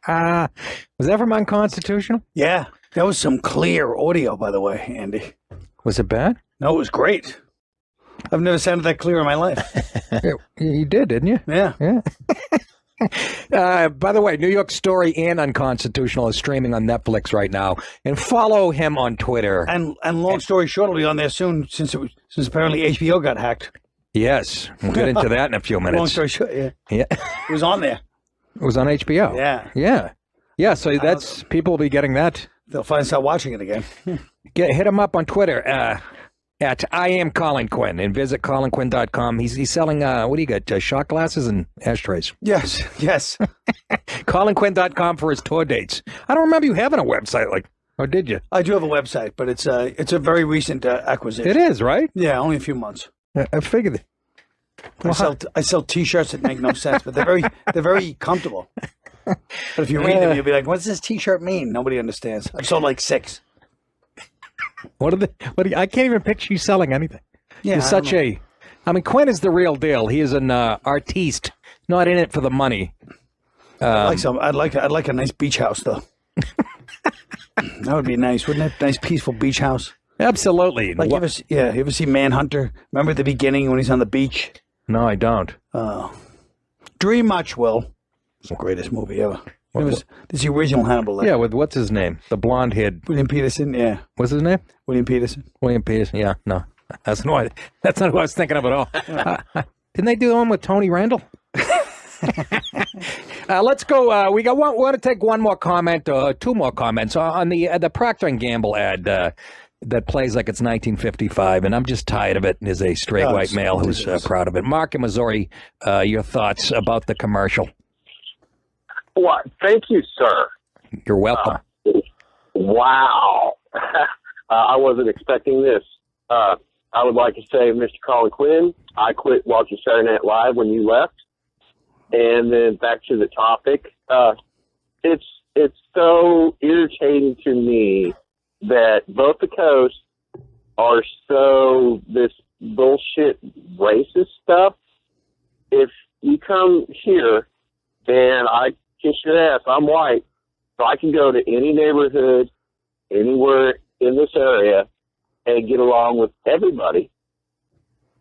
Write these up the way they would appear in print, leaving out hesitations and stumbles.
Was that from Unconstitutional? Yeah. That was some clear audio, by the way, Andy. Was it bad? No, it was great. I've never sounded that clear in my life. You did, didn't you? Yeah. By the way, New York Story and Unconstitutional is streaming on Netflix right now, and follow him on Twitter. And long story short, it'll be on there soon since apparently HBO got hacked. Yes, we'll get into that in a few minutes. Long story short, yeah. It was on there. It was on HBO. Yeah. So that's people will be getting that. They'll finally start watching it again. Hit him up on Twitter at I am Colin Quinn, and visit colinquinn.com. He's selling what do you got? Shot glasses and ashtrays. Yes. colinquinn.com for his tour dates. I don't remember you having a website or did you? I do have a website, but it's a very recent acquisition. It is, right? Yeah, only a few months. I figured it. I sell T-shirts that make no sense, but they're very comfortable. But if you read them, you'll be like, "What's this T-shirt mean?" Nobody understands. I've sold like 6. I can't even picture you selling anything. Yeah, You're such a. I mean, Quinn is the real deal. He is an artiste, not in it for the money. I'd like a nice beach house though. That would be nice, wouldn't it? Nice peaceful beach house. Absolutely. Like you ever see Manhunter? Remember at the beginning when he's on the beach? No, I don't. Dream Much, Will. It's the greatest movie ever. This is the original Hannibal. Yeah, with what's his name? The blonde head. William Peterson, yeah. What's his name? William Peterson, yeah. No, that's not who I was thinking of at all. Didn't they do the one with Tony Randall? Let's go. We want to take one more comment, two more comments on the Procter & Gamble ad that plays like it's 1955, and I'm just tired of it as a straight white male who's proud of it. Mark in Missouri, your thoughts about the commercial? What? Thank you, sir. You're welcome. Wow. I wasn't expecting this. I would like to say, Mr. Colin Quinn, I quit watching Saturday Night Live when you left. And then back to the topic. It's so irritating to me that both the coasts are so this bullshit racist stuff. If you come here, and I kiss your ass, I'm white, so I can go to any neighborhood, anywhere in this area, and get along with everybody.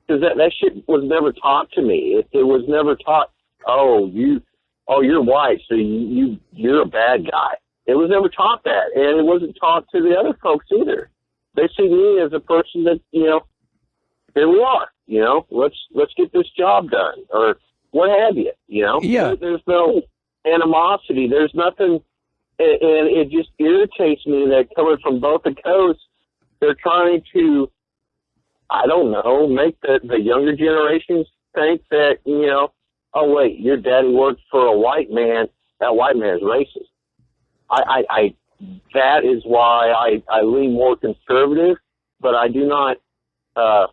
Because that shit was never taught to me. It was never taught, you're white, so you're a bad guy. It was never taught that, and it wasn't taught to the other folks either. They see me as a person that, here we are, let's get this job done, or what have you, Yeah. There's no animosity. There's nothing, and it just irritates me that coming from both the coasts, they're trying to, I don't know, make the younger generations think that, oh wait, your daddy worked for a white man. That white man is racist. That is why I lean more conservative, but I do not. I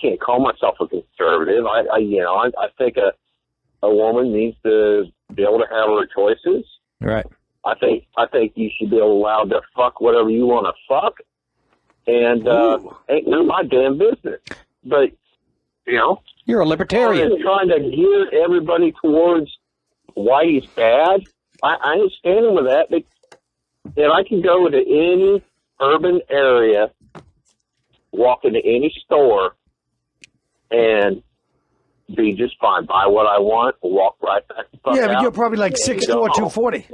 can't call myself a conservative. I think a woman needs to be able to have her choices. Right. I think you should be allowed to fuck whatever you want to fuck, and ain't none of my damn business. But you're a libertarian. Trying to gear everybody towards whitey's bad. I ain't standing with that. And I can go into any urban area, walk into any store, and be just fine. Buy what I want, walk right back the fuck out. But you're probably like 6'4", 240.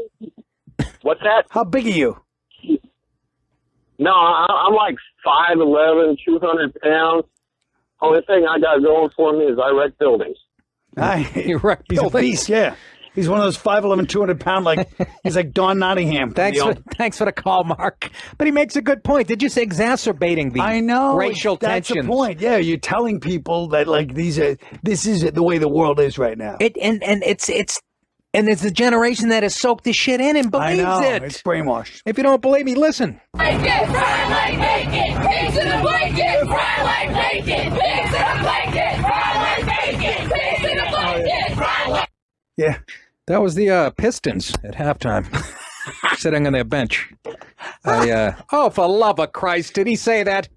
What's that? How big are you? No, I'm like 5'11", 200 pounds. Only thing I got going for me is I wreck buildings. You're right. He's a beast, yeah. He's one of those 5'11", 200-pound, he's like Don Nottingham. Thanks for the call, Mark. But he makes a good point. They're just exacerbating the racial tensions. tensions. That's the point. Yeah, you're telling people that this is the way the world is right now. It's a generation that has soaked this shit in and believes it. It's brainwashed. If you don't believe me, listen. Blanket, fry like bacon. Pigs in a blanket, fry like bacon. Pigs in a blanket, fry like bacon. Pigs in a blanket, fry like. Yeah. That was the Pistons at halftime, sitting on their bench. For love of Christ, did he say that?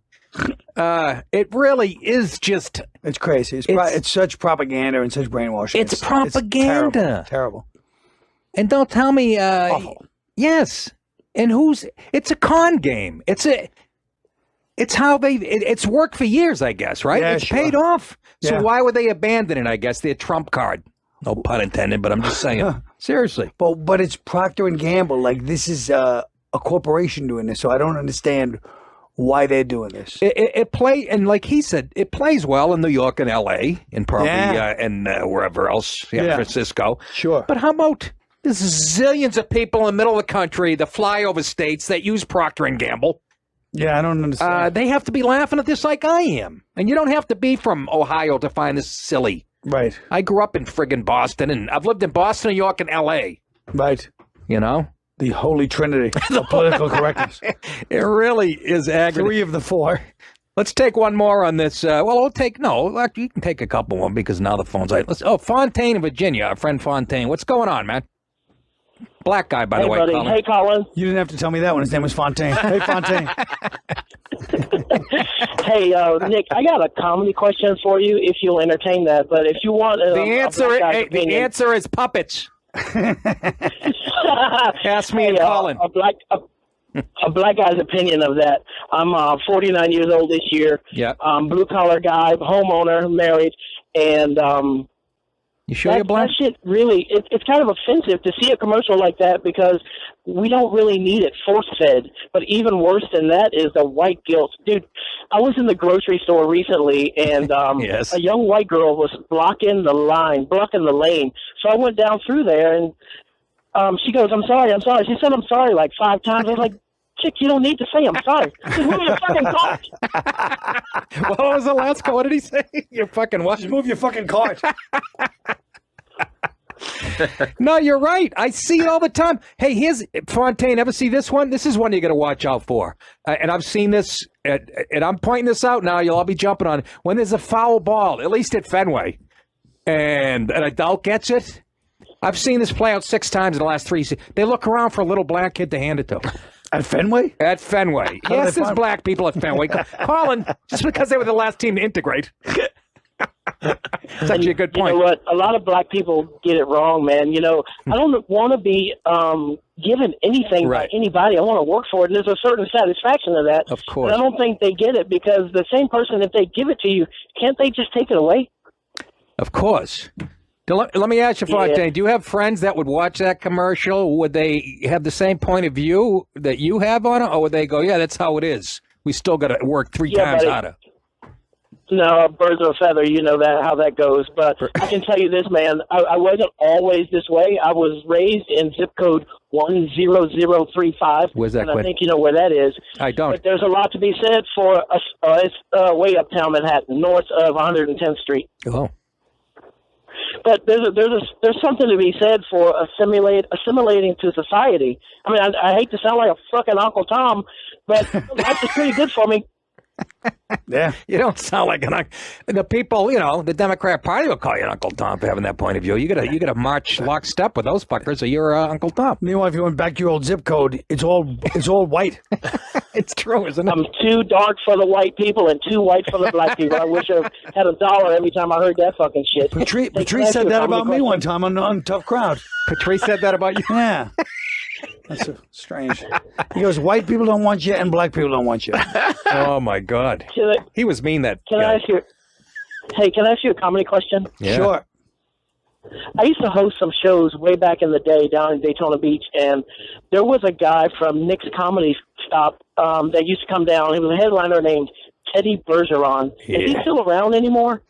It really is just... It's crazy. It's such propaganda and such brainwashing. It's propaganda. It's terrible. And don't tell me, Awful. yes. And it's a con game. It's how it's worked for years, I guess, right? Yeah, it's sure. paid off. So Yeah. why would they abandon it, I guess? Their trump card. No pun intended, but I'm just saying. Seriously. But it's Procter and Gamble. Like, this is a corporation doing this, so I don't understand why they're doing this. And like he said, it plays well in New York and L.A. and probably and wherever else, San Francisco. Sure. But how about there's zillions of people in the middle of the country, the flyover states that use Procter and Gamble. Yeah, I don't understand. They have to be laughing at this like I am, and you don't have to be from Ohio to find this silly. Right. I grew up in friggin' Boston, and I've lived in Boston, New York, and L.A. Right. You know. The holy trinity of political correctness. It really is aggravating. 3 of the 4. Let's take one more on this. Actually, you can take a couple more because now the phone's out. Fontaine in Virginia, our friend Fontaine. What's going on, man? Black guy, by the way, buddy. Colin. Hey, Colin. You didn't have to tell me that one. His name was Fontaine. Hey, Fontaine. Hey, Nick, I got a comedy question for you if you'll entertain that. But if you want The answer is puppets. Ask me and Colin. A black guy's opinion of that. I'm 49 years old this year. Yeah. Blue collar guy, homeowner, married, and You sure you're black? that shit really, it's kind of offensive to see a commercial like that because we don't really need it force-fed. But even worse than that is the white guilt. Dude, I was in the grocery store recently, and Yes. a young white girl was blocking the lane. So I went down through there, and she goes, I'm sorry. She said, I'm sorry, like 5 times. I was like, chick, you don't need to say I'm sorry. Just move your fucking cart. What was the last call? What did he say? You're fucking what? Just move your fucking cart. No, you're right. I see it all the time. Hey, here's Fontaine. Ever see this one? This is one you got to watch out for. And I've seen this, and I'm pointing this out now. You'll all be jumping on it. When there's a foul ball, at least at Fenway, and an adult gets it. I've seen this play out 6 times in the last 3 seasons. They look around for a little black kid to hand it to. At Fenway? At Fenway. How do Yes, they there's find- black people at Fenway. Colin, just because they were the last team to integrate. It's actually a good point. You know what? A lot of black people get it wrong, man. You know, I don't want to be given anything Right. by anybody. I want to work for it, and there's a certain satisfaction to that. Of course. But I don't think they get it because the same person, if they give it to you, can't they just take it away? Of course. Let me ask you, Fontaine, do you have friends that would watch that commercial? Would they have the same point of view that you have on it? Or would they go, yeah, that's how it is. We still got to work 3 times buddy. harder. No, birds of a feather, you know how that goes. But I can tell you this, man, I wasn't always this way. I was raised in zip code 10035. Where's that, and I Quinn? think you know where that is. I don't. But there's a lot to be said for it's way uptown Manhattan, north of 110th Street. Oh. But there's something to be said for assimilating to society. I mean, I hate to sound like a fucking Uncle Tom, but life is pretty good for me. Yeah. You don't sound like the people, the Democrat Party will call you an Uncle Tom for having that point of view. You gotta march lockstep with those fuckers, or you're Uncle Tom. Meanwhile, if you went back to your old zip code, it's all white. It's true, isn't it? I'm too dark for the white people and too white for the black people. I wish I had $1 every time I heard that fucking shit. Patrice said that about me one time on Tough Crowd. Patrice said that about you? Yeah. That's so strange. He goes, white people don't want you and black people don't want you. Oh, my God. He was mean, that Can guy. I ask you? Hey, can I ask you a comedy question? Yeah. Sure. I used to host some shows way back in the day down in Daytona Beach, and there was a guy from Nick's Comedy Stop that used to come down. He was a headliner named Teddy Bergeron. Is he Yeah. still around anymore?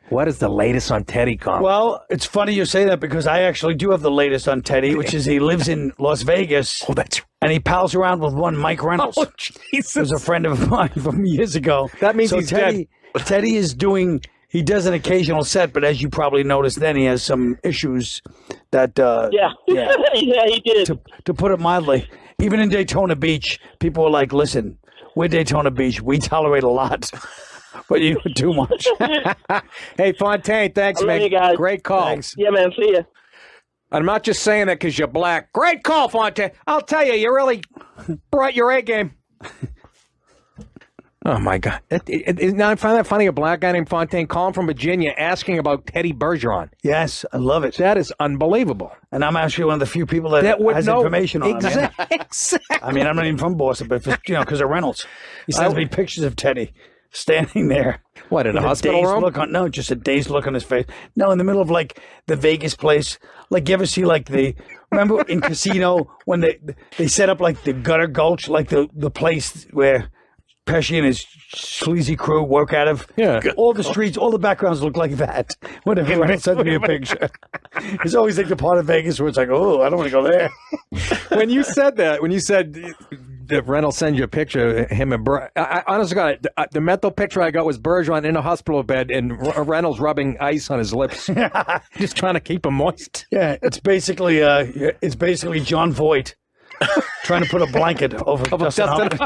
What is the latest on Teddy Comedy? Well, it's funny you say that because I actually do have the latest on Teddy, which is he lives in Las Vegas. Oh, that's And he pals around with one Mike Reynolds. Oh, Who's a Jesus. friend of mine from years ago. That means so he's Teddy, Teddy is doing. He does an occasional set, but as you probably noticed, then he has some issues that. Yeah. Yeah. Yeah, he did. To put it mildly, even in Daytona Beach, people were like, "Listen, we're Daytona Beach. We tolerate a lot, but you do too much." Hey, Fontaine, thanks, I love man. you guys. Great call. Thanks. Yeah, man. See ya. I'm not just saying that because you're black. Great call, Fontaine. I'll tell you, you really brought your A game. Oh, my God. Now I find that funny, a black guy named Fontaine calling from Virginia asking about Teddy Bergeron. Yes, I love it. That is unbelievable. And I'm actually one of the few people that would has know information on him. exactly. I mean, I'm not even from Boston, but because of Reynolds. He sends me pictures of Teddy standing there. What, in a with hospital dazed room? Look on, no, just a dazed look on his face. No, in the middle of like the Vegas place. Like, you ever see like remember in Casino when they set up like the Gutter Gulch, like the place where Pesci and his sleazy crew work out of? Yeah. All the streets, all the backgrounds look like that. Whenever Reynolds sends me a picture. It's always like the part of Vegas where it's like, oh, I don't want to go there. When you said that Reynolds sends you a picture of him and I honestly got the mental picture I got was Bergeron in a hospital bed and Reynolds rubbing ice on his lips, just trying to keep him moist. Yeah, it's basically John Voight trying to put a blanket over Dustin Hoffman.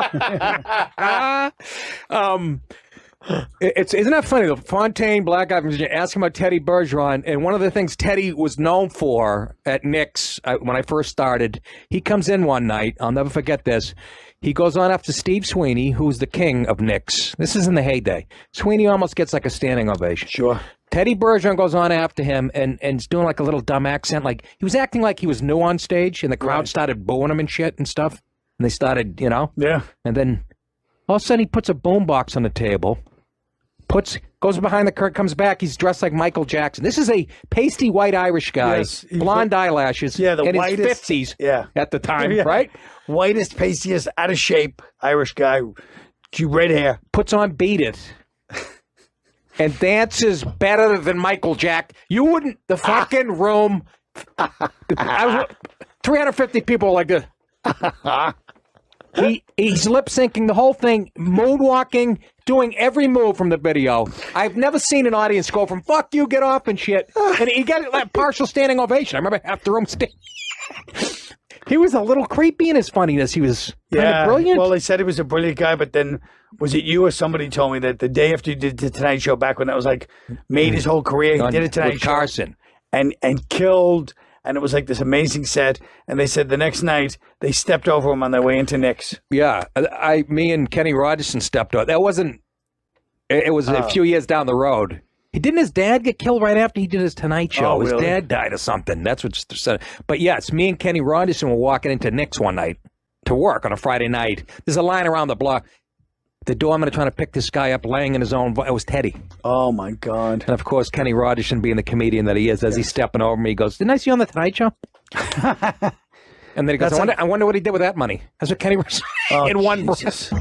Isn't that funny? The Fontaine, black guy from Virginia, asking about Teddy Bergeron, and one of the things Teddy was known for at Knicks when I first started, he comes in one night. I'll never forget this. He goes on after Steve Sweeney, who's the king of Knicks. This is in the heyday. Sweeney almost gets like a standing ovation. Sure. Teddy Bergeron goes on after him and is doing like a little dumb accent. Like he was acting like he was new on stage, and the crowd started booing him and shit and stuff. And they started, Yeah. And then all of a sudden he puts a boombox on the table. Goes behind the curtain, comes back. He's dressed like Michael Jackson. This is a pasty white Irish guy, Yes, blonde eyelashes, the in whitest, his 50s at the time, right? Whitest, pastiest, out of shape Irish guy, red hair. Puts on Beat It and dances better than Michael Jack. You wouldn't, the fucking room, 350 people like this. He's lip syncing the whole thing, moonwalking, doing every move from the video. I've never seen an audience go from "fuck you, get off" and shit, and he got that partial standing ovation. I remember half the room standing. He was a little creepy in his funniness. He was kind of brilliant. Well, they said he was a brilliant guy, but then was it you or somebody told me that the day after you did the Tonight Show, back when that was like made his whole career, he did a Tonight Show Carson and killed. And it was like this amazing set. And they said the next night they stepped over him on their way into Knicks. Yeah, me and Kenny Rogerson stepped over. That wasn't. It was a few years down the road. Didn't his dad get killed right after he did his Tonight Show? Oh, his really? dad died of something. That's what said. But yes, me and Kenny Rogerson were walking into Knicks one night to work on a Friday night. There's a line around the block. The doorman trying to pick this guy up, laying in his own. It was Teddy. Oh my God! And of course, Kenny Rogerson, being the comedian that he is, as he's stepping over me, he goes, "Didn't I see you on the Tonight Show?" And then he goes, I wonder what he did with that money. That's what Kenny Rogerson in one breath.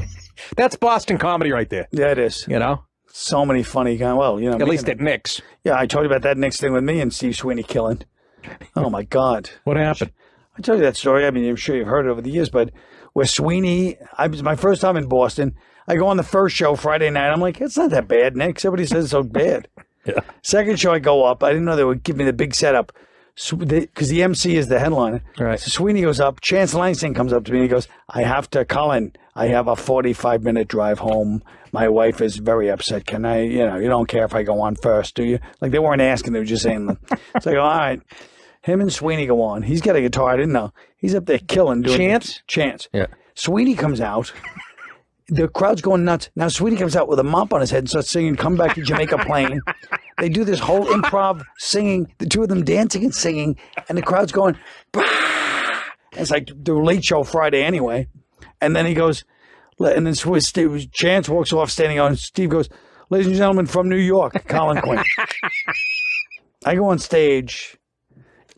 That's Boston comedy right there. Yeah, it is. So many funny guys. Well, at least at Knicks. Yeah, I told you about that Knicks thing with me and Steve Sweeney killing. Oh my God! What happened? I told you that story. I mean, I'm sure you've heard it over the years, but where Sweeney, it was my first time in Boston. I go on the first show Friday night. I'm like, it's not that bad, Knicks. Everybody says it's so bad. Yeah. Second show, I go up. I didn't know they would give me the big setup because the MC is the headliner. Right. So Sweeney goes up. Chance Langston comes up to me and he goes, Colin, I have a 45-minute drive home. My wife is very upset. Can I, you don't care if I go on first, do you? Like, they weren't asking. They were just saying them. So I go, all right. Him and Sweeney go on. He's got a guitar. I didn't know. He's up there killing. Chance. Yeah. Sweeney comes out. The crowd's going nuts. Now Sweeney comes out with a mop on his head and starts singing "Come Back to Jamaica Plain." They do this whole improv singing, the two of them dancing and singing, and the crowd's going, bah! It's like the Late Show Friday anyway. And then he goes, and then Chance walks off standing on, and Steve goes, "Ladies and gentlemen from New York, Colin Quinn." I go on stage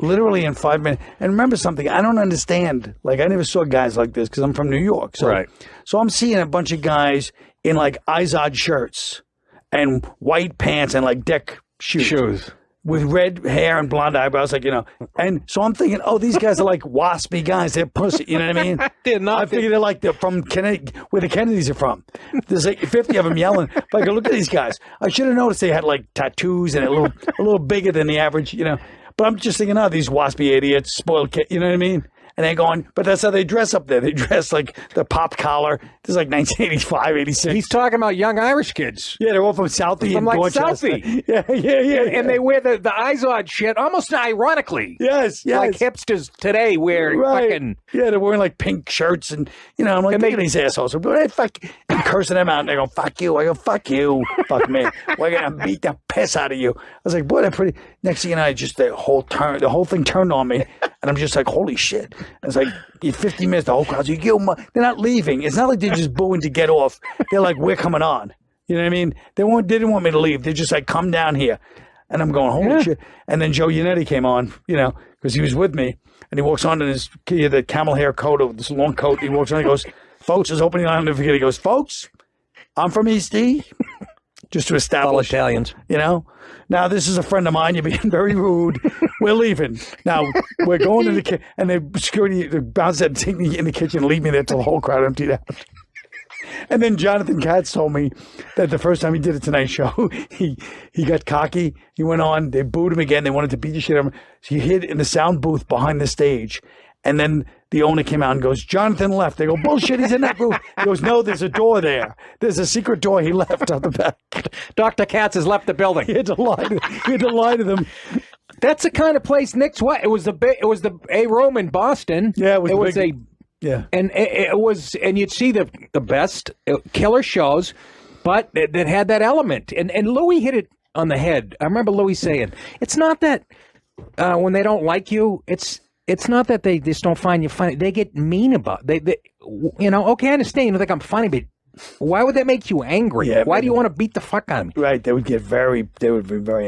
literally in 5 minutes. And remember something, I don't understand. Like, I never saw guys like this because I'm from New York. So, right. So I'm seeing a bunch of guys in like Izod shirts and white pants and like deck shoes. With red hair and blonde eyebrows, and so I'm thinking, oh, these guys are like waspy guys. They're pussy, you know what I mean? I figure they're from Kennedy, where the Kennedys are from. There's like 50 of them yelling. But I go, look at these guys. I should have noticed they had like tattoos and a little bigger than the average, But I'm just thinking, oh, these waspy idiots, spoiled kids, you know what I mean? And they're going, but that's how they dress up there. They dress like the pop collar. This is like 1985, 86. He's talking about young Irish kids. Yeah, they're all from Southie and like Dorchester. Southie. Yeah. And they wear the Izod shit almost ironically. Yes. Like hipsters today wear fucking... Yeah, they're wearing like pink shirts and, you know, I'm like, look at these assholes. But hey, fuck, I'm cursing them out and they go, fuck you. I go, fuck you. Fuck me. We're going to beat the piss out of you. I was like, boy, they're pretty... Next thing you know, the whole thing turned on me. And I'm just like, holy shit. And it's like, 50 minutes, the whole crowd's like, they're not leaving. It's not like they're just booing to get off. They're like, we're coming on. You know what I mean? They didn't want me to leave. They're just like, come down here. And I'm going, holy shit. And then Joe Yannetti came on, you know, because he was with me. And he walks on in the camel hair coat, or this long coat. He walks on and he goes, folks, his opening line, I'll never forget. He goes, folks, I'm from East E. Just to establish. All Italians. You know? Now, this is a friend of mine. You're being very rude. We're leaving. Now, we're going to the kitchen. And the bouncer said, take me in the kitchen and leave me there till the whole crowd emptied out. And then Jonathan Katz told me that the first time he did a Tonight Show, he got cocky. He went on. They booed him again. They wanted to beat the shit out of him. So he hid in the sound booth behind the stage. And then the owner came out and goes, Jonathan left. They go, bullshit, he's in that booth. He goes, no, there's a door there. There's a secret door he left out the back. Dr. Katz has left the building. He had to lie to them. That's the kind of place Nick's what? It was the A Rome in Boston. Yeah, Yeah, and it was, and you'd see the best killer shows, but that had that element. And Louis hit it on the head. I remember Louis saying, "It's not that when they don't like you, it's not that they just don't find you funny. They get mean about they you know. Okay, I understand. You don't think I'm funny, but why would that make you angry? Yeah, why do you want to beat the fuck out of me? Right? They would be very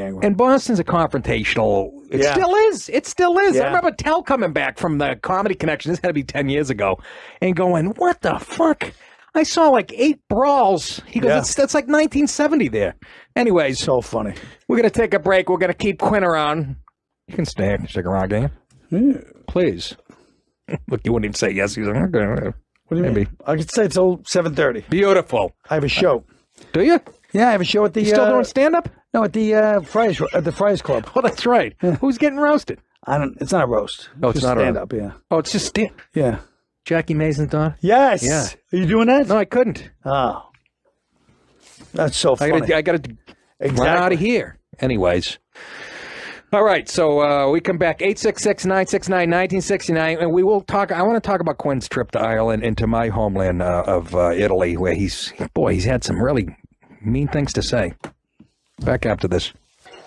angry. And Boston's a confrontational. It still is. It still is. Yeah. I remember Tell coming back from the Comedy Connection. This had to be 10 years ago, and going, "What the fuck? I saw like 8 brawls." He goes, "That's like 1970 there." Anyways, So funny. we're gonna take a break. We're gonna keep Quinn around. You can stick around, can you? Please. Look, you wouldn't even say yes. He's like, okay. What do you mean? I could say till 7:30. Beautiful. I have a show. Do you? Yeah, I have a show at the. You still doing stand-up? No, at the Friars Club. Oh, that's right. Who's getting roasted? It's not a roast. Oh, it's just not a stand up. Yeah. Oh, it's just Yeah. Jackie Mason's daughter? Yes. Yeah. Are you doing that? No, I couldn't. Oh. That's so funny. I got to run out of here. Anyways. All right, so we come back, 866-969-1969, and we will talk. I want to talk about Quinn's trip to Ireland and to my homeland of Italy, where he's had some really mean things to say. Back after this.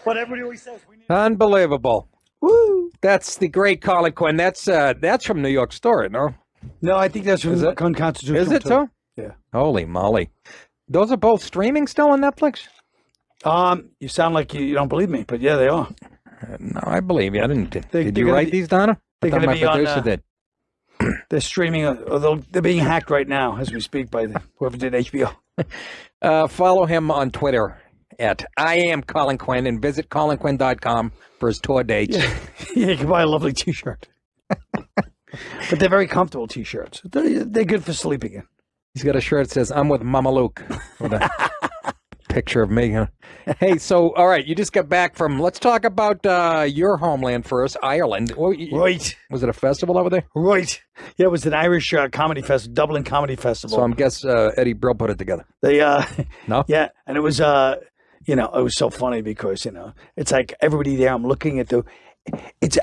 What everybody always says. Unbelievable. Woo! That's the great Colin Quinn. That's from New York Story, no? No, I think that's from Is it? Constitutional. Is it so? Yeah. Holy moly. Those are both streaming still on Netflix? You sound like you don't believe me, but yeah, they are. No, I believe you. I didn't. Did you gonna write be- these, Donna? they're I thought gonna my be on, producer did. They're streaming, they're being hacked right now as we speak by whoever did HBO. Follow him on Twitter at I am Colin Quinn and visit colinquinn.com for his tour dates. Yeah, you can buy a lovely T-shirt. But they're very comfortable T-shirts. They're good for sleeping in. He's got a shirt that says, I'm with Mama Luke, with a picture of me. Huh? Hey, so, all right, you just got back from, let's talk about your homeland first, Ireland. Right. Was it a festival over there? Right. Yeah, it was an Irish comedy festival, Dublin Comedy Festival. So I guess Eddie Brill put it together. They, No? Yeah, and it was, it was so funny because, it's like everybody there, I'm looking at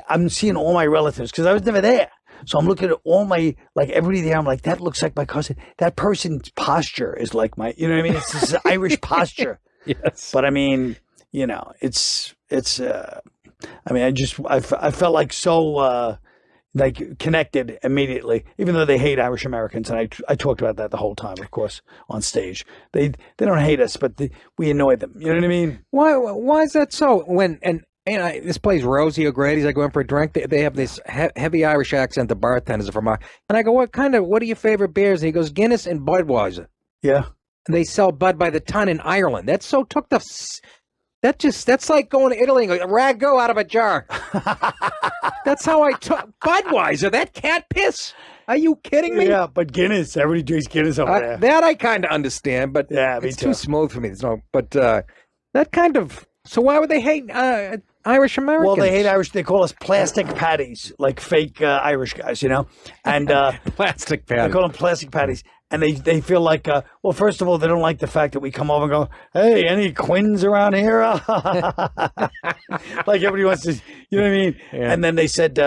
I'm seeing all my relatives because I was never there. So I'm looking at all my, like everybody there, I'm like, that looks like my cousin. That person's posture is like my, you know what I mean? It's this Irish posture. Yes. But I mean, I felt like so, like connected immediately, even though they hate Irish Americans. And I talked about that the whole time, of course, on stage. They don't hate us, but we annoy them. You know what I mean? Why is that so? This place Rosie O'Grady's, I go in for a drink. They have this heavy Irish accent. The bartenders are from, and I go, what are your favorite beers? And he goes, Guinness and Budweiser. Yeah. And they sell Bud by the ton in Ireland. That's like going to Italy and going, ragu out of a jar. That's how I took Budweiser. That cat piss. Are you kidding me? Yeah, but Guinness, everybody drinks Guinness over there. That I kind of understand, but yeah, it's too smooth for me. But that kind of. So why would they hate Irish Americans. Well, they hate Irish. They call us plastic patties, like fake Irish guys, you know? And plastic they patties. call them plastic patties. And they feel like, well, first of all, they don't like the fact that we come over and go, hey, any Quinns around here? Like everybody wants to, you know what I mean? Yeah. And then they said,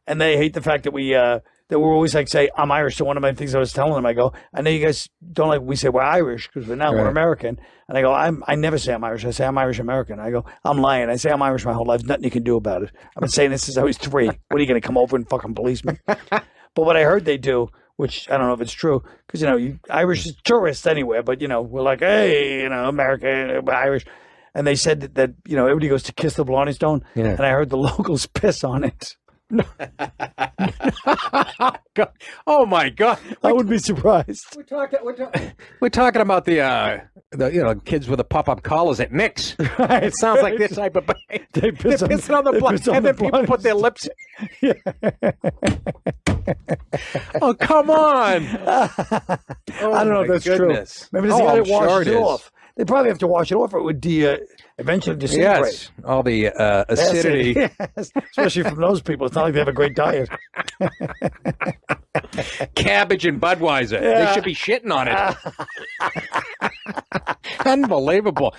and they hate the fact that that we're always like, say, I'm Irish. So one of my things I was telling them, I go, I know you guys don't like, we say we're Irish because we're not, we're American. And I go, I never say I'm Irish. I say I'm Irish American. I go, I'm lying. I say I'm Irish my whole life. Nothing you can do about it. I've been saying this since I was 3. What are you going to come over and fucking police me? But what I heard they do, which I don't know if it's true, because, you know, Irish is tourists anywhere, but, you know, we're like, hey, you know, American, Irish. And they said that you know, everybody goes to kiss the Blarney Stone, and I heard the locals piss on it. Oh, my God. I would be surprised. We're talking about the you know, kids with the pop-up collars at Nick's. Right, It sounds like this type of They piss They're pissing on the block, and then people put their lips. Oh, come on! I don't know if that's goodness. true. Maybe this Oh, guy I'm that washes sure it it is. off. They probably have to wash it off, or it would eventually disintegrate. Yes, all the acidity. Yes, especially from those people. It's not like they have a great diet. Cabbage and Budweiser. They should be shitting on it. Unbelievable.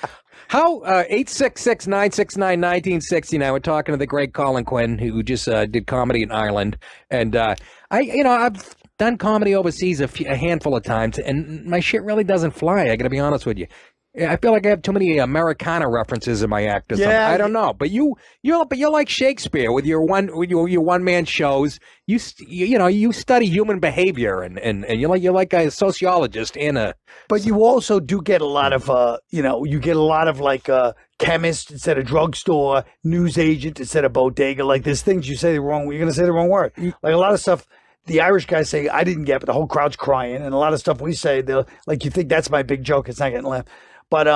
How 866-969-1969. We're talking to the great Colin Quinn, who just did comedy in Ireland, and I've done comedy overseas a handful of times, and my shit really doesn't fly. I got to be honest with you. I feel like I have too many Americana references in my act or something. I don't know, but you're like Shakespeare with your one man shows. You study human behavior and you're like a sociologist and a. But you also do get a lot of you get a lot of like chemist instead of drugstore, news agent instead of bodega. Like there's things you say the wrong. You're gonna say the wrong word. Like a lot of stuff. The Irish guys say I didn't get, but the whole crowd's crying, and a lot of stuff we say, they'll like you think that's my big joke. It's not getting laughed. But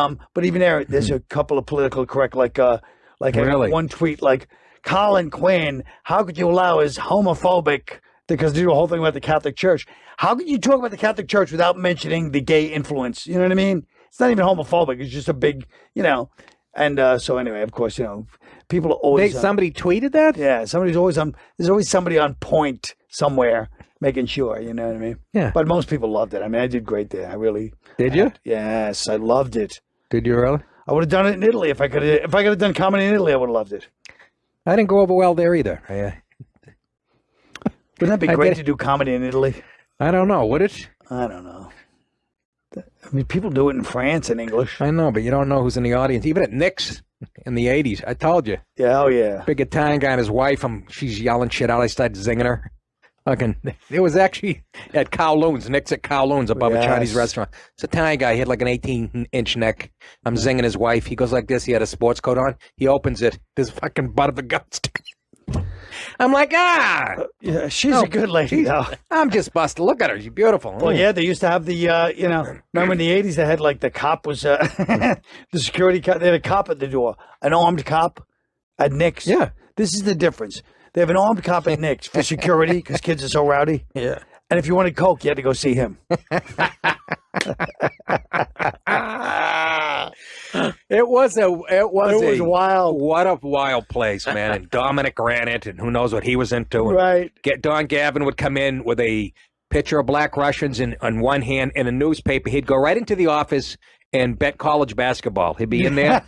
even there's a couple of political correct, like Really? one tweet like Colin Quinn, how could you allow his homophobic, because they do a whole thing about the Catholic Church. How could you talk about the Catholic Church without mentioning the gay influence? You know what I mean? It's not even homophobic. It's just a big, you know. And so anyway, of course, you know, people are always Somebody tweeted that? yeah, somebody's always on. There's always somebody on point somewhere making sure. You know what I mean? Yeah. But most people loved it. I mean, I did great there. I really Did you? Yes, I loved it. Did you really? I would have done it in Italy if I could. If I could have done comedy in Italy, I would have loved it. I didn't go over well there either. Wouldn't that be I great bet- to do comedy in Italy? I don't know. Would it? I don't know. I mean, people do it in France in English. I know, but you don't know who's in the audience. Even at Nick's in the 80s, I told you. Yeah, oh yeah. Big Italian guy and his wife, she's yelling shit out. I started zinging her. Fucking, it was actually at Kowloon's, Nick's at Kowloon's above a Chinese Yes. restaurant. It's an Italian guy. He had like an 18-inch neck. I'm zinging his wife. He goes like this. He had a sports coat on. He opens it. There's fucking butt of a gun stick. I'm like, Yeah, she's a good lady, though. I'm just busted. Look at her. She's beautiful. Well, yeah, they used to have the, remember in the 80s they had like the cop was, the security cop, they had a cop at the door, an armed cop at Nick's. Yeah. This is the difference. They have an armed cop at Nick's for security because kids are so rowdy. Yeah. And if you wanted Coke, you had to go see him. It was wild. What a wild place, man. And Dominic ran it, and who knows what he was into. And Right. Don Gavin would come in with a picture of Black Russians on one hand and a newspaper. He'd go right into the office and bet college basketball. He'd be in there.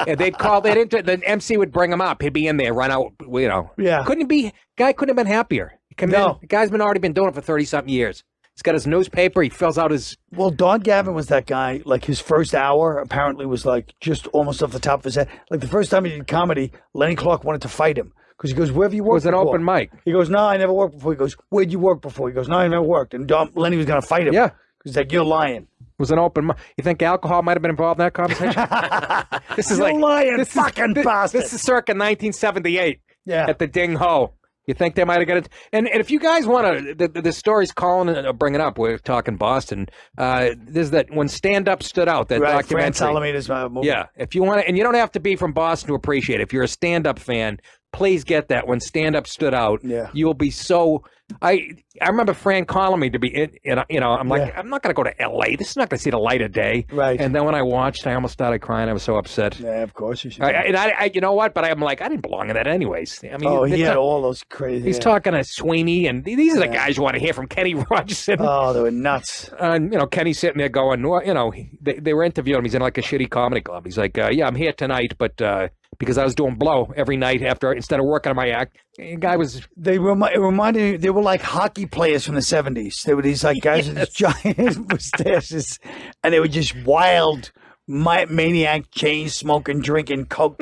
And they'd call that into the MC would bring him up. He'd be in there, run out, you know. Yeah. Guy couldn't have been happier. He come in, the guy's already been doing it for 30-something years. He's got his newspaper. He fills out his. Well, Don Gavin was that guy. Like his first hour apparently was like just almost off the top of his head. Like the first time he did comedy, Lenny Clark wanted to fight him because he goes, "Where have you worked?" It was an before?" open mic. He goes, "No, I never worked before." He goes, "Where'd you work before?" He goes, "No, I never worked." And Lenny was going to fight him. Yeah. He's like, "You're lying." It was an open mic. You think alcohol might have been involved in that conversation? This is You're like lying, fucking bastard. This is circa 1978. Yeah. At the Ding Ho. You think they might have got it? And if you guys want to, the stories Colin bringing up, we're talking Boston. There's that when Stand Up Stood Out, that Right, documentary. France Alameda's movie. Yeah, if you want to, and you don't have to be from Boston to appreciate it. If you're a stand-up fan, please get that when stand-up stood out. Yeah. You'll be so. I remember Fran calling me to be I'm like, Yeah. I'm not going to go to L.A. This is not going to see the light of day. Right. And then when I watched, I almost started crying. I was so upset. Yeah, of course you should. I you know what? But I'm like, I didn't belong in that anyways. I mean, He had all those crazy. he's talking to Sweeney, and these are the guys you want to hear from Kenny Rogers. Oh, they were nuts. And Kenny's sitting there going, well, they were interviewing him. He's in like a shitty comedy club. He's like, yeah, I'm here tonight, but because I was doing blow every night instead of working on my act. The guy was. It reminded me. They were like hockey players from the '70s. They were these like guys with these giant mustaches, and they were just wild, maniac, chain smoking, drinking coke.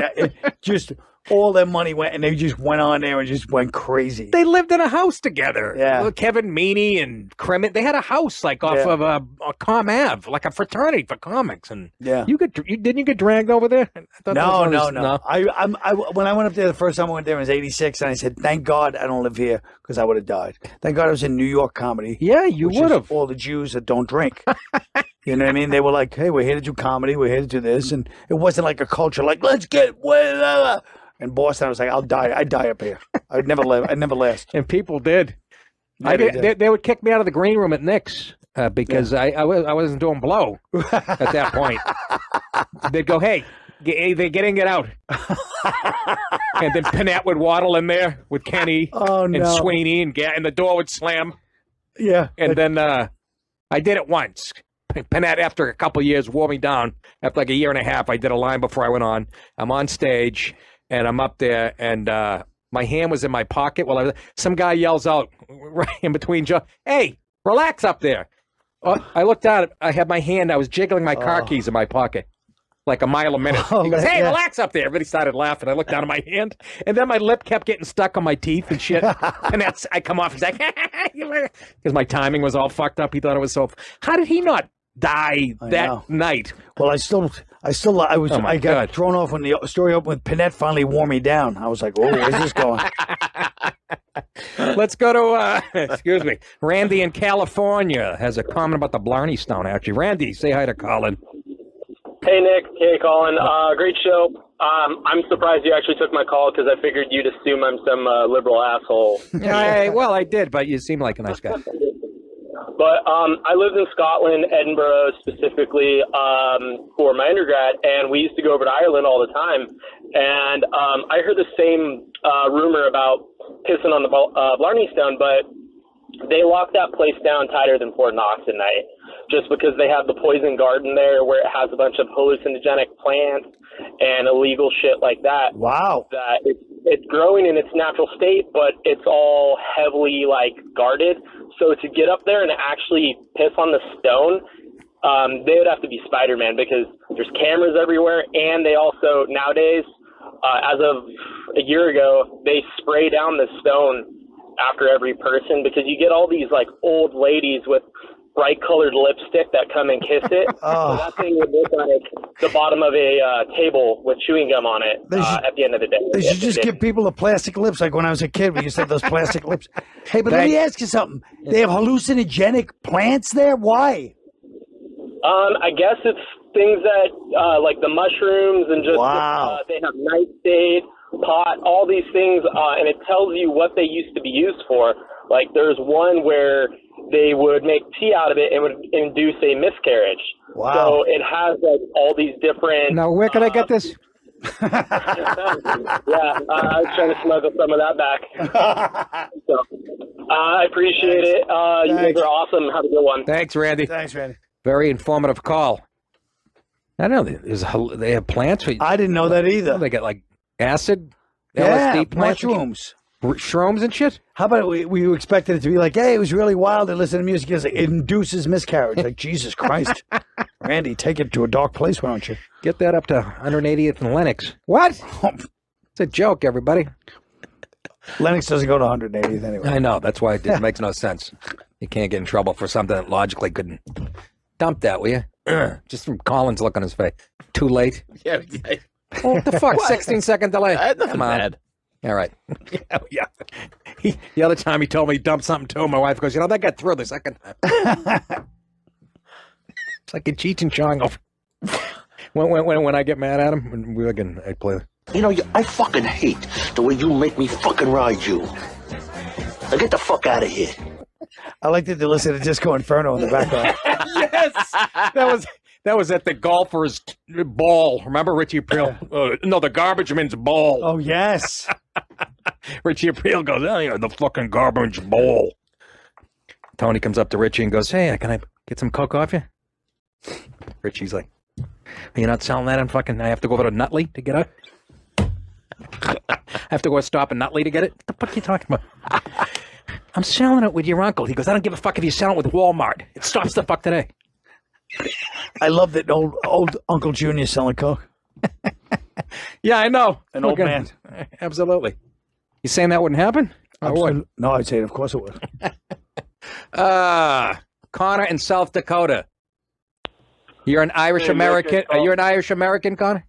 Just all their money went, and they just went on there and just went crazy. They lived in a house together. Yeah. Kevin Meaney and Kremet. They had a house like off of a Com Ave, like a fraternity for comics. And Yeah. didn't you get dragged over there? I thought that was one of No. When I went up there the first time I went there, it was '86, and I said, "Thank God I don't live here because I would have died. Thank God I was in New York comedy." Yeah, you which is would have. all the Jews that don't drink. You know what I mean? They were like, "Hey, we're here to do comedy. We're here to do this," and it wasn't like a culture like, "Let's get whatever." In Boston, I was like, "I'll die. I'd die up here. I'd never live. I'd never last." And people did. Yeah, they did. They would kick me out of the green room at Nick's because I wasn't doing blow at that point. They'd go, "Hey, get in, get out," and then Panette would waddle in there with Kenny and Sweeney, and the door would slam. Yeah, and then I did it once. Panette, after a couple of years, wore me down. After like a year and a half, I did a line before I went on. I'm on stage, and I'm up there, and my hand was in my pocket. Some guy yells out right in between, "Hey, relax up there." I looked out. I had my hand. I was jiggling my car keys in my pocket, like a mile a minute. He goes, "Hey, relax up there." Everybody started laughing. I looked down at my hand, and then my lip kept getting stuck on my teeth and shit. And I come off and say, because my timing was all fucked up. He thought it was so. How did he not die that night? Well, I got thrown off when the story opened with Panette finally wore me down. I was like, "Oh, where's this going?" Let's go to, excuse me, Randy in California has a comment about the Blarney Stone, actually. Randy, say hi to Colin. Hey, Nick. Hey, Colin. Great show. I'm surprised you actually took my call because I figured you'd assume I'm some liberal asshole. Well, I did, but you seem like a nice guy. But I lived in Scotland, Edinburgh specifically, for my undergrad, and we used to go over to Ireland all the time. And I heard the same rumor about pissing on the Blarney Stone, but they locked that place down tighter than Fort Knox at night, just because they have the poison garden there where it has a bunch of hallucinogenic plants and illegal shit like that. Wow. That it's growing in its natural state, but it's all heavily guarded. So to get up there and actually piss on the stone, they would have to be Spider-Man because there's cameras everywhere, and they also nowadays, as of a year ago, they spray down the stone after every person because you get all these old ladies with bright colored lipstick that come and kiss it. So that thing would look like the bottom of a table with chewing gum on it at the end of the day. They should just give people the plastic lips like when I was a kid. We used to have those plastic lips. Hey, but let me ask you something. They have hallucinogenic plants there? Why? I guess it's things that like the mushrooms and just they have nightshade, pot, all these things, and it tells you what they used to be used for. Like there's one where they would make tea out of it and would induce a miscarriage. Wow. So it has all these different. Now, where can I get this? Yeah, I was trying to smuggle some of that back. So, I appreciate it. You guys are awesome. Have a good one. Thanks, Randy. Thanks, Randy. Very informative call. I don't know. They have plants. I didn't know that either. They got acid, LSD plants, mushrooms. Shrooms and shit? How about we expected it to be hey, it was really wild and listen to music. It induces miscarriage. Jesus Christ. Randy, take it to a dark place, why don't you? Get that up to 180th and Lenox. What? It's a joke, everybody. Lenox doesn't go to 180th anyway. I know. That's why it makes no sense. You can't get in trouble for something that logically couldn't. Dump that, will you? Just from Colin's look on his face. Too late? Yeah. Oh, what the fuck? 16-second delay. Nothing Come on. bad. All right. Yeah. The other time he told me he dumped something to him, my wife goes, that got through the second time. It's like a Cheech and Chong. When I get mad at him, I play You know, I fucking hate the way you make me fucking ride you. Now get the fuck out of here. I like that they listen to Disco Inferno in the background. Yes, that was at the golfers' ball. Remember Richie April? No, the garbage man's ball. Oh, yes. Richie April goes, oh, yeah, the fucking garbage bowl. Tony comes up to Richie and goes, hey, can I get some Coke off you? Richie's like, are you not selling that in fucking, I have to go over to Nutley to get it? I have to go stop in Nutley to get it? What the fuck are you talking about? I'm selling it with your uncle. He goes, I don't give a fuck if you sell it with Walmart. It stops the fuck today. I love that old Uncle Junior selling Coke. Yeah, I know. An old man. Absolutely. You saying that wouldn't happen? No, I'd say, of course it would. Connor in South Dakota. You're an Irish American. Are you an Irish American, Connor?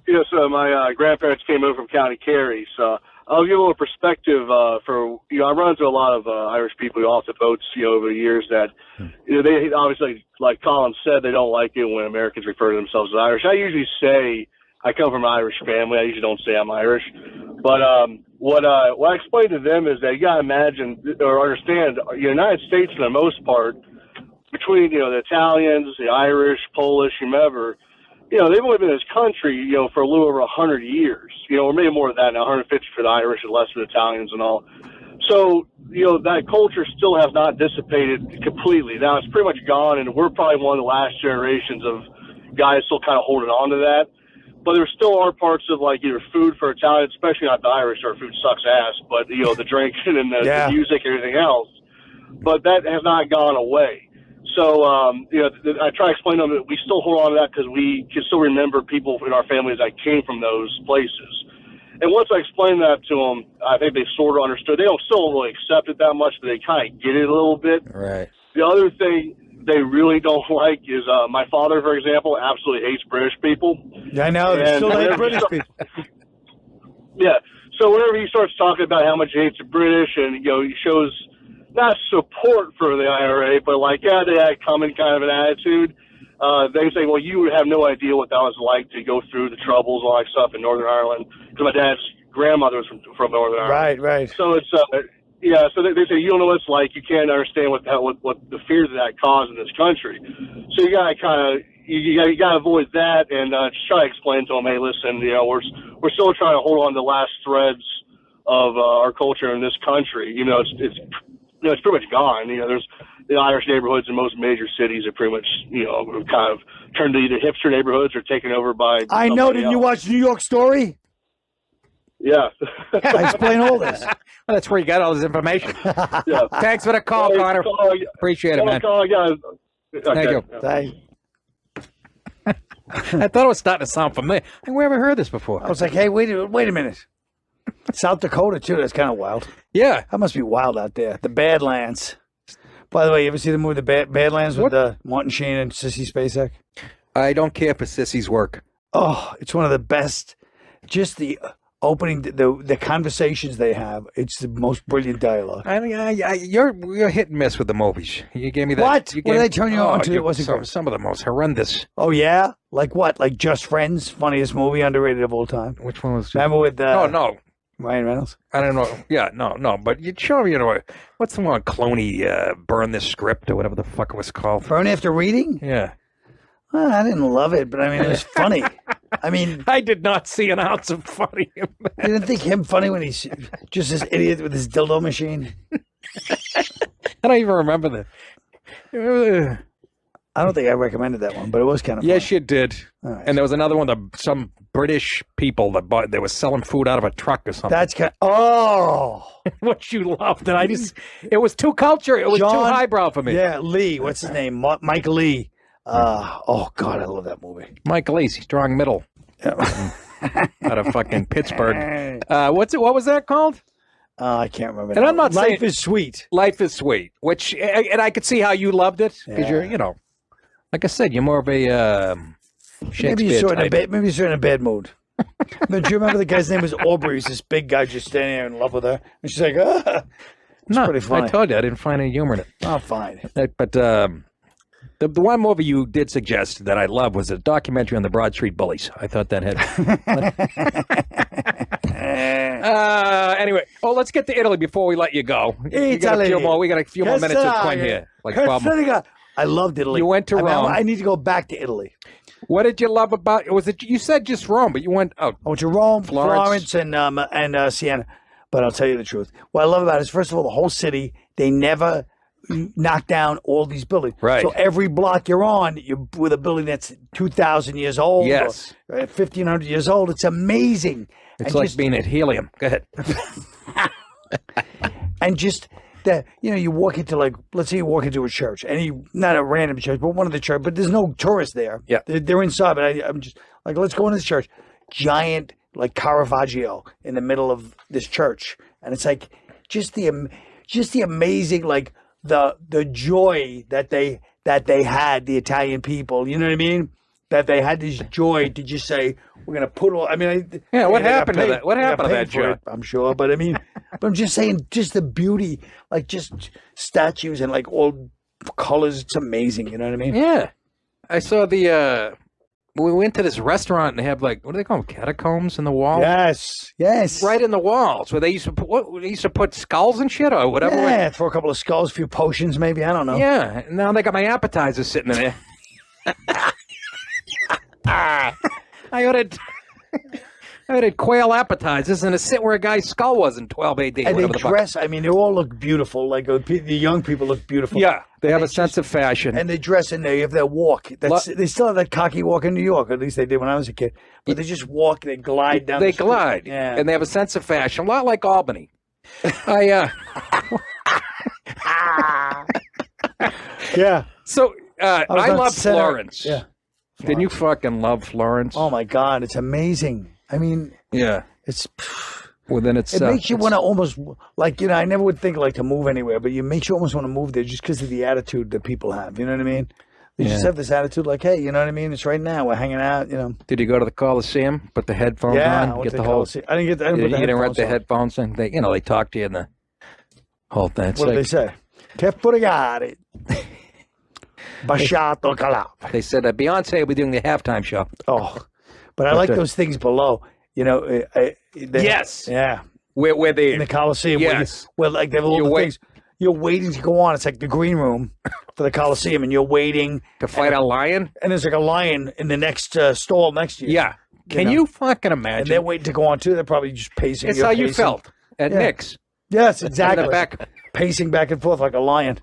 Yes, my grandparents came over from County Kerry, so I'll give a little perspective for, I run into a lot of Irish people who off the boats, over the years that, they obviously, like Colin said, they don't like it when Americans refer to themselves as Irish. I usually say I come from an Irish family. I usually don't say I'm Irish. But what I explain to them is that you got to imagine or understand the United States, for the most part, between, the Italians, the Irish, Polish, whomever, they've only been in this country, for a little over 100 years, or maybe more than that, now 150 for the Irish and less for the Italians and all. So, that culture still has not dissipated completely. Now, it's pretty much gone, and we're probably one of the last generations of guys still kind of holding on to that. But there still are parts of, like, either food for Italians, especially not the Irish, our food sucks ass, but, the drinking and the music and everything else. But that has not gone away. So, I try to explain to them that we still hold on to that because we can still remember people in our families that came from those places. And once I explained that to them, I think they sort of understood. They don't still really accept it that much, but they kind of get it a little bit. Right. The other thing they really don't like is my father, for example, absolutely hates British people. Yeah, I know. They still hate British people. Yeah. So whenever he starts talking about how much he hates the British and, he shows not support for the IRA, but like, they had coming kind of an attitude. They say, well, you would have no idea what that was like to go through the troubles, all that stuff in Northern Ireland, because my dad's grandmother was from Northern Ireland. Right. So it's, so they say, you don't know what it's like. You can't understand what the fears that caused in this country. So you got to kind of, you got to avoid that and just try to explain to them, hey, listen, we're still trying to hold on to the last threads of our culture in this country. It's pretty much gone. There's the Irish neighborhoods in most major cities are pretty much, kind of turned to either hipster neighborhoods or taken over by. I know. Didn't you watch New York Story? Yeah. I explain all this. Well, that's where you got all this information. Yeah. Thanks for the call, Connor. Appreciate it, man. Thank you. Thanks. I thought it was starting to sound familiar. Where have I heard this before? I was like, hey, wait a minute. South Dakota, too. That's kind of wild. Yeah. That must be wild out there. The Badlands. By the way, you ever see the movie The Badlands with Martin Sheen and Sissy Spacek? I don't care for Sissy's work. Oh, it's one of the best. Just the opening, the conversations they have. It's the most brilliant dialogue. You're hit and miss with the movies. You gave me that. What? What did I turn you on to? It wasn't good. Some of the most horrendous. Oh, yeah? Like what? Like Just Friends? Funniest movie, underrated of all time. Which one was? Remember with no. Ryan Reynolds? I don't know. Yeah, no. But you show me, what's the one? Clooney burned this script or whatever the fuck it was called. Burn After Reading? Yeah. Well, I didn't love it, but I mean, it was funny. I mean, I did not see an ounce of funny in that. You didn't think him funny when he's just this idiot with his dildo machine? I don't even remember that. I don't think I recommended that one, but it was kind of funny. Yes, you did. Right. And there was another one, some British people that they were selling food out of a truck or something. That's kind of, what you loved. And it was too culture. It was too highbrow for me. Yeah, Lee. What's his name? Mike Lee. Oh, God, I love that movie. Mike Lee, strong middle. Yeah. Out of fucking Pittsburgh. What was that called? I can't remember. And I'm not saying Life is Sweet. Life is Sweet, which, and I could see how you loved it because you're, like I said, you're more of a Shakespeare maybe you saw it type. maybe you're in a bad mood. But do you remember the guy's name was Aubrey? He's this big guy just standing there in love with her, and she's like, It's no, pretty funny. I told you I didn't find any humor in it. Oh, fine. But The one movie you did suggest that I love was a documentary on the Broad Street Bullies. I thought that had. Anyway, let's get to Italy before we let you go. We got a few more minutes with Quinn here. I loved Italy. You went to Rome. I need to go back to Italy. What did you love about? Was it? You said just Rome, but you went out. I went to Rome, Florence, and Siena. But I'll tell you the truth. What I love about it is, first of all, the whole city. They never knock down all these buildings. Right. So every block you're on, you're with a building that's 2,000 years old. Yes. Or 1,500 years old. It's amazing. It's like being at Helium. Go ahead. And just that, you walk into, like, let's say you walk into a church, not a random church, but one of the church, but there's no tourists there. Yeah. They're inside, but I'm just like, let's go into this church. Giant, like, Caravaggio in the middle of this church. And it's like, just the amazing, like, the joy that they had, the Italian people, you know what I mean? That they had this joy to just say, we're going to put all, what happened to that? What happened to that joy? I'm sure, but but I'm just saying, just the beauty, like just statues and like all colors. It's amazing. You know what I mean? Yeah. I saw we went to this restaurant and they have, like, what do they call them? Catacombs in the walls? Yes. Right in the walls where they used to put skulls and shit or whatever. Yeah, throw a couple of skulls, a few potions maybe, I don't know. Yeah, and now they got my appetizers sitting in there. I ordered quail appetizers and a sit where a guy's skull was in 12 AD. And they dress, they all look beautiful. Like the young people look beautiful. Yeah, they have a sense of fashion. And they dress in there. You have their walk. They still have that cocky walk in New York. At least they did when I was a kid. But they just walk, they glide down the street. They glide. Yeah. And they have a sense of fashion. A lot like Albany. Yeah. So I love Florence. Yeah. Didn't you fucking love Florence? Oh my God, it's amazing. Yeah. It's well, then it makes you want to almost, like, I never would think like to move anywhere, but it makes you almost want to move there just because of the attitude that people have. You know what I mean? They just have this attitude like, hey, you know what I mean? It's right now. We're hanging out, Did you go to the Coliseum? Put the headphones on? I went to the Coliseum. I didn't put the you didn't rent the on. headphones in? They talk to you in the whole thing. What did they say? Che fregare. Basciato calà. They said that Beyonce will be doing the halftime show. Oh, but I like those things below. Yes. Yeah. Where they in the Coliseum. Yes. Where like they have all the things. You're waiting to go on. It's like the green room for the Coliseum, and you're waiting to fight a lion. And there's like a lion in the next stall next to you. Yeah. Can you fucking imagine? And they're waiting to go on too. They're probably just pacing. It's how you felt at Nick's. Yes, exactly. Back. Pacing back and forth like a lion.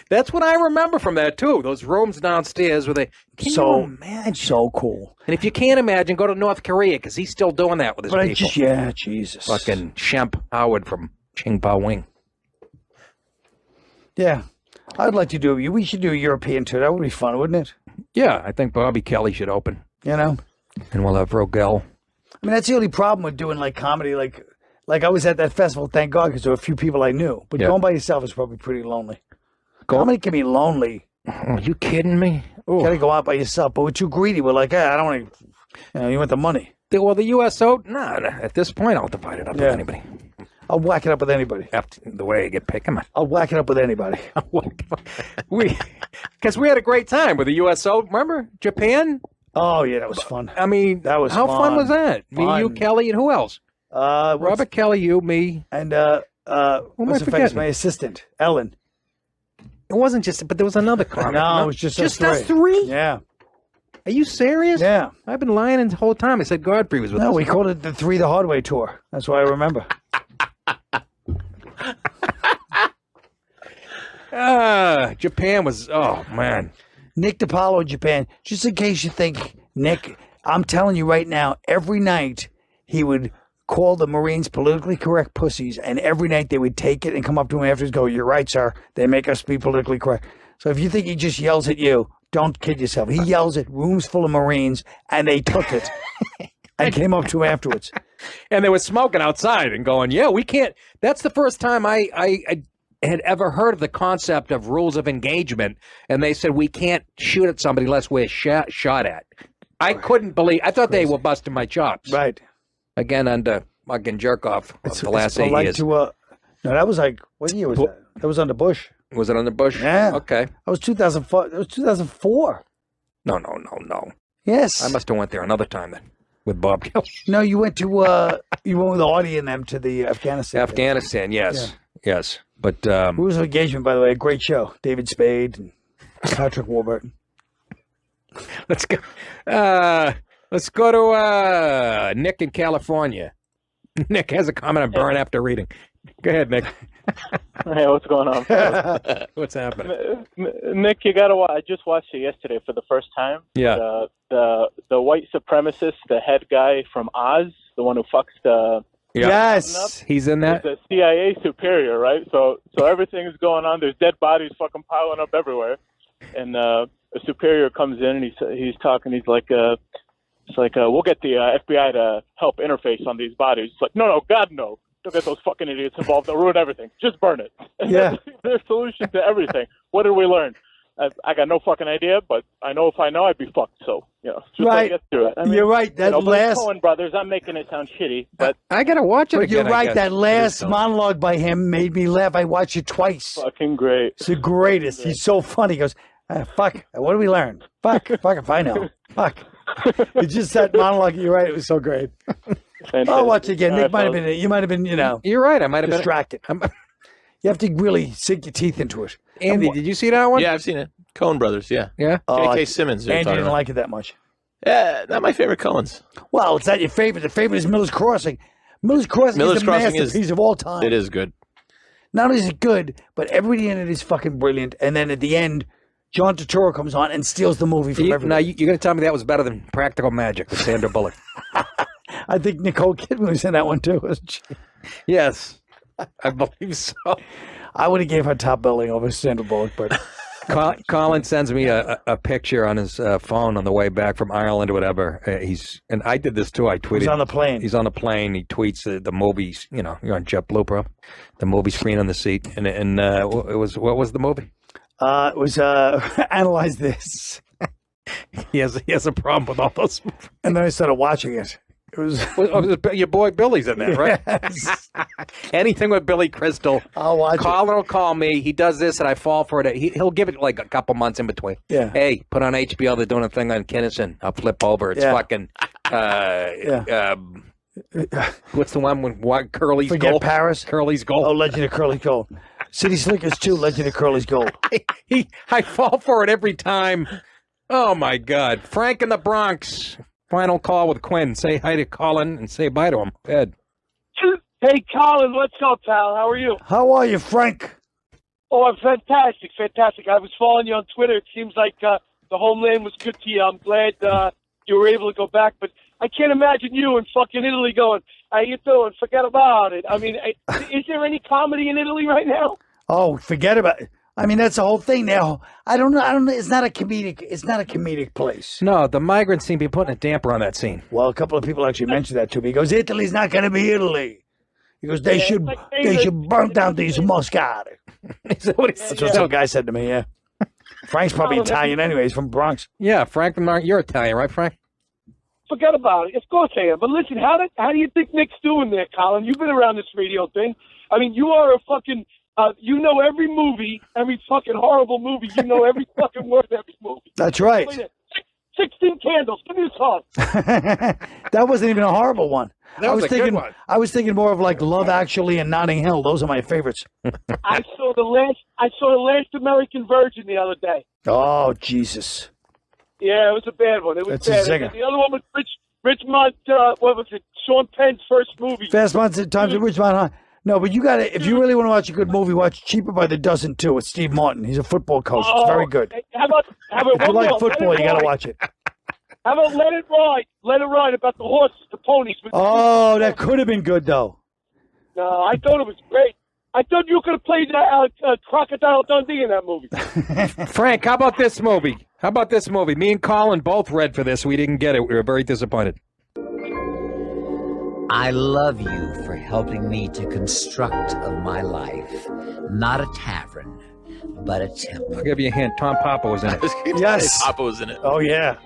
That's what I remember from that too. Those rooms downstairs where you imagine? So cool. And if you can't imagine, go to North Korea because he's still doing that with his people. Jesus. Fucking Shemp Howard from Ching Pa Wing. Yeah, I'd like to do. We should do a European tour. That would be fun, wouldn't it? Yeah, I think Bobby Kelly should open. And we'll have Rogel. That's the only problem with doing like comedy. Like I was at that festival, thank God, because there were a few people I knew. But going by yourself is probably pretty lonely. Comedy can be lonely. Are you kidding me? You gotta go out by yourself. But we're too greedy. We're like, I don't want to. You want the money. Well, the USO? Nah. At this point, I'll divide it up with anybody. I'll whack it up with anybody. After the way I get picked, come on. I'll whack it up with anybody. Because we had a great time with the USO. Remember Japan? Oh yeah, that was fun. That was how fun was that? Me, you, Kelly, and who else? Robert Kelly, you, me, and what's her face? My assistant, Ellen. It wasn't just, but there was another comic. No, it was just us three. Yeah. Are you serious? Yeah. I've been lying the whole time. I said Godfrey was with us. No, we called it the Three the Hard Way Tour. That's what I remember. Japan was, oh man. Nick Dipaolo, Japan. Just in case you think, Nick, I'm telling you right now, every night he would call the Marines politically correct pussies, and every night they would take it and come up to him afterwards and go, "You're right, sir. They make us be politically correct." So if you think he just yells at you, don't kid yourself. He yells at rooms full of Marines, and they took it and came up to him afterwards. And they were smoking outside and going, yeah, we can't. That's the first time I had ever heard of the concept of rules of engagement. And they said, we can't shoot at somebody unless we're shot at. I couldn't believe. I thought they were busting my chops. Right. Again, under fucking jerk off of the last 8 years. No, that was like, what year was that? That was under Bush. Was it on the Bush? Yeah. Okay. That was 2004. It was 2004. No. Yes. I must have went there another time then with Bob Kelly. No, you went to you went with Audie and them to the Afghanistan. Afghanistan, yes. But Rules of Engagement, by the way, a great show. David Spade and Patrick Warburton. let's go. Let's go to Nick in California. Nick has a comment on Burn after reading. Go ahead, Nick. Hey, what's going on? What's happening? Nick, you gotta watch. I just watched it yesterday for the first time. Yeah. The white supremacist, the head guy from Oz, the one who fucks the. Yeah. Yes. He's in that. The CIA superior, right? So everything is going on. There's dead bodies fucking piling up everywhere, and a superior comes in and he's talking. He's like, we'll get the FBI to help interface on these bodies. It's like, no, God, no. Don't get those fucking idiots involved. They'll ruin everything. Just burn it. Yeah. Their solution to everything. What did we learn? I got no fucking idea, but I know if I know, I'd be fucked. So, just right. get through it. I mean, you're right. That last Coen brothers. I'm making it sound shitty, but I gotta watch it but again. you're right. That last monologue by him made me laugh. I watched it twice. Fucking great. It's the greatest. He's so funny. He goes, fuck. What did we learn? Fuck if I know. Fuck. It's just that monologue. You're right. It was so great. I'll watch it again. Nick might have been. You might have been. You're right. I might have distracted. You have to really sink your teeth into it. Andy, did you see that one? Yeah, I've seen it. Coen Brothers, yeah. Yeah. J.K. Simmons. Andy didn't like it that much. Yeah, not my favorite Coens. Well, it's not your favorite. The favorite is Miller's Crossing. Miller's Crossing is the masterpiece of all time. It is good. Not only is it good, but everybody in it is fucking brilliant. And then at the end, John Turturro comes on and steals the movie from everybody. Now, you're going to tell me that was better than Practical Magic with Sandra Bullock. I think Nicole Kidman was in that one, too, wasn't she? Yes, I believe so. I would have gave her top billing over Sandra Bullock, but... Colin sends me a picture on his phone on the way back from Ireland or whatever. And I did this too. I tweeted. He's on the plane. He's on the plane. He tweets the movies. You're on JetBlue, bro. The movie screen on the seat. And it was, what was the movie? It was Analyze This. He has a problem with all those. And then I started watching it. It was your boy Billy's in that, right? Yes. Anything with Billy Crystal. I'll watch Colin will call me. He does this, and I fall for it. He'll give it like a couple months in between. Yeah. Hey, put on HBO. They're doing a thing on Kinnison. I'll flip over. It's fucking. What's the one when Curly's Forget Gold? Paris? Curly's Gold. Oh, Legend of Curly's Gold. City Slickers 2, Legend of Curly's Gold. I fall for it every time. Oh my God, Frank in the Bronx. Final call with Quinn. Say hi to Colin and say bye to him. Go ahead. Hey, Colin, what's up, pal? How are you? How are you, Frank? Oh, I'm fantastic. I was following you on Twitter. It seems like the homeland was good to you. I'm glad you were able to go back, but I can't imagine you in fucking Italy going, how you doing? Forget about it. I mean, is there any comedy in Italy right now? Oh, forget about it. I mean, that's the whole thing now. I don't know. It's not a comedic place. No, the migrants seem to be putting a damper on that scene. Well, a couple of people actually mentioned that to me. He goes, Italy's not going to be Italy. He goes, they should burn down these Moscati. Is that what he said? That's what some guy said to me, yeah. Frank's probably Italian anyway. He's from Bronx. Yeah, Frank, you're Italian, right, Frank? Forget about it. Of course I am. But listen, how do you think Nick's doing there, Colin? You've been around this radio thing. I mean, you are a fucking... you know every movie, every fucking horrible movie. You know every fucking word of every movie. That's right. 16 Candles. Give me a song. That wasn't even a horrible one. That was a good one. I was thinking more of like Love Actually and Notting Hill. Those are my favorites. I saw the last American Virgin the other day. Oh, Jesus. Yeah, it was a bad one. It was bad. The other one was Richmond. What was it? Sean Penn's first movie. Fast Months at Times at Richmond High. No, but you got to, if you really want to watch a good movie, watch Cheaper by the Dozen too with Steve Martin. He's a football coach. It's very good. How about if you like football, you got to watch it. How about Let It Ride? Let It Ride about the horses, the ponies. Oh, that could have been good though. No, I thought it was great. I thought you could have played Crocodile Dundee in that movie. Frank, how about this movie? Me and Colin both read for this. We didn't get it. We were very disappointed. I love you for helping me to construct of my life, not a tavern, but a temple. I'll give you a hint. Tom Papa was in it. Yes. Papa was in it. Oh, yeah.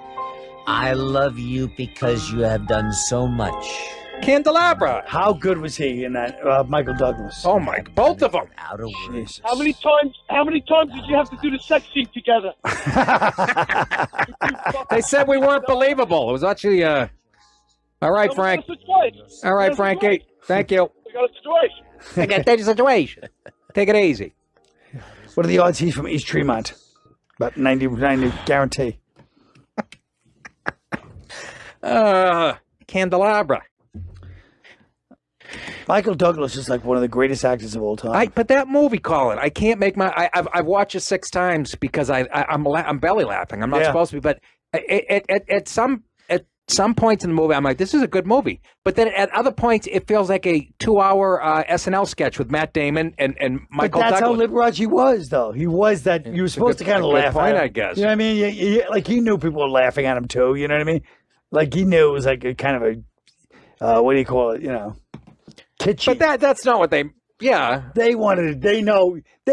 I love you because you have done so much Candelabra. How good was he in that, Michael Douglas? Oh my, both of them. Out of words. How many times did you have to do the sex scene together? They said we weren't believable. It was actually, all right, Frank. All right, Frankie. Thank you. We got a situation. I got that situation. Take it easy. What are the odds he's from East Tremont? About 90 guarantee. Candelabra. Michael Douglas is like one of the greatest actors of all time. But that movie, Colin, I can't make my. I've watched it 6 times because I'm belly laughing. I'm not supposed to be, but at some points in the movie, I'm like, this is a good movie. But then at other points, it feels like a 2-hour SNL sketch with Matt Damon and Michael But that's Douglas. how Liberace was, though. He was that. You were supposed to kind of laugh point, at him. I guess. You know what I mean? Like, he knew people were laughing at him, too. You know what I mean? Like, he knew it was like a kind of a, what do you call it, kitschy. But that's not what they, They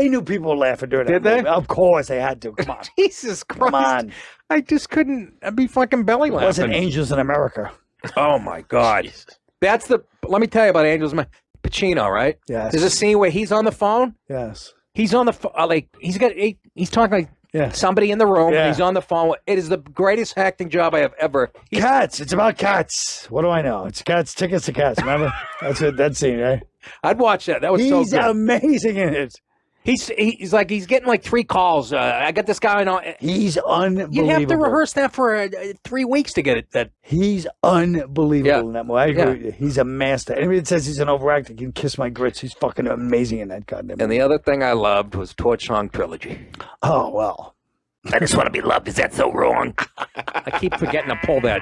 knew people were laughing during that Did they? movie. Of course they had to. Come on. Jesus Christ. Come on. I just couldn't. I'd be fucking belly It laughing. wasn't Angels in America. Oh my God. That's let me tell you about Angels. Pacino, right? Yes. There's a scene where he's on the phone. Yes. He's on the phone. He's talking like somebody in the room. Yeah. And he's on the phone. It is the greatest acting job I have ever. Cats. It's about cats. What do I know? It's cats. Tickets to cats. Remember? That scene, right? I'd watch that. That was so He's good. amazing in it. He's getting like 3 calls. I got this guy on. He's unbelievable. You have to rehearse that for 3 weeks to get it. He's unbelievable in that movie. I agree with you. He's a master. Anybody that says he's an overactor can kiss my grits. He's fucking amazing in that goddamn movie. And the other thing I loved was Torch Song Trilogy. Oh, well. I just want to be loved. Is that so wrong? I keep forgetting to pull that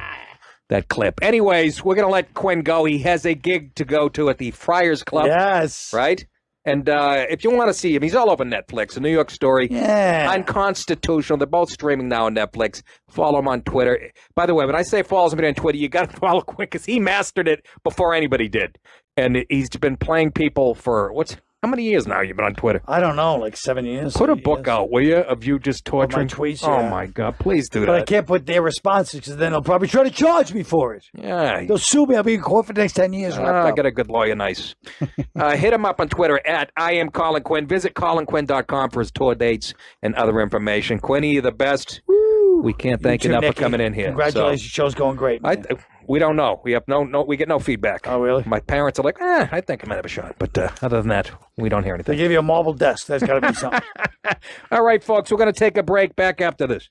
clip. Anyways, we're going to let Quinn go. He has a gig to go to at the Friars Club. Yes. Right? And if you want to see him, he's all over Netflix. A New York Story. Yeah. Unconstitutional. They're both streaming now on Netflix. Follow him on Twitter. By the way, when I say follow somebody on Twitter, you got to follow Quinn because he mastered it before anybody did. And he's been playing people for how many years now you've been on Twitter? I don't know, like 7 years. Put a book out, will you, of you just torturing tweets? Oh Yeah. my God, please do But I that. can't put their responses because then they'll probably try to charge me for it. Yeah. They'll sue me. I'll be in court for the next 10 years. I got a good lawyer, nice. Hit him up on Twitter at I am Colin Quinn. Visit colinquinn.com for his tour dates and other information. Quinny, you're the best. Woo. We can't thank you too, enough for Nicky. coming in here. Congratulations. Show's going great. Man. We don't know. We have we get no feedback. Oh, really? My parents are like, I think I might have a shot. But other than that, we don't hear anything. They give you a marble desk. That's got to be something. All right, folks, we're going to take a break. Back after this.